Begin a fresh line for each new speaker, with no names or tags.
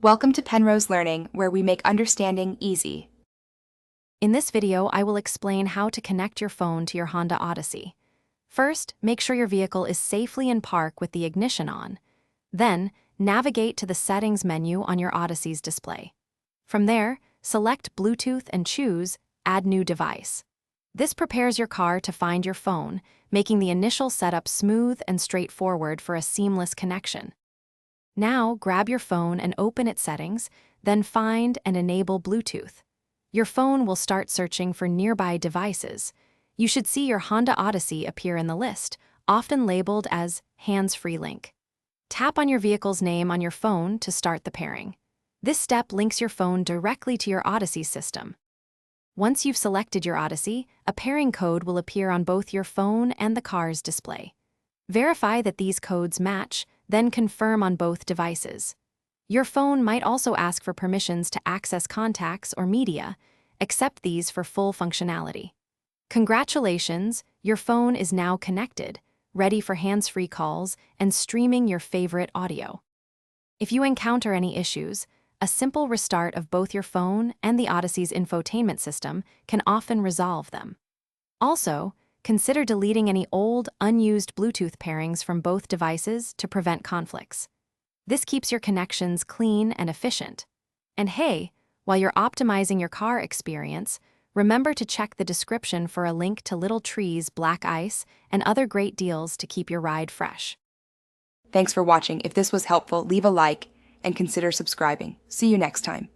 Welcome to Penrose Learning, where we make understanding easy.
In this video, I will explain how to connect your phone to your Honda Odyssey. First, make sure your vehicle is safely in park with the ignition on. Then, navigate to the Settings menu on your Odyssey's display. From there, select Bluetooth and choose Add New Device. This prepares your car to find your phone, making the initial setup smooth and straightforward for a seamless connection. Now, grab your phone and open its settings, then find and enable Bluetooth. Your phone will start searching for nearby devices. You should see your Honda Odyssey appear in the list, often labeled as Hands-Free Link. Tap on your vehicle's name on your phone to start the pairing. This step links your phone directly to your Odyssey system. Once you've selected your Odyssey, a pairing code will appear on both your phone and the car's display. Verify that these codes match, then confirm on both devices. Your phone might also ask for permissions to access contacts or media. Accept these for full functionality. Congratulations, your phone is now connected, ready for hands-free calls and streaming your favorite audio. If you encounter any issues, a simple restart of both your phone and the Odyssey's infotainment system can often resolve them. Also, consider deleting any old, unused Bluetooth pairings from both devices to prevent conflicts. This keeps your connections clean and efficient. And hey, while you're optimizing your car experience, remember to check the description for a link to Little Tree's Black Ice and other great deals to keep your ride fresh.
Thanks for watching. If this was helpful, leave a like and consider subscribing. See you next time.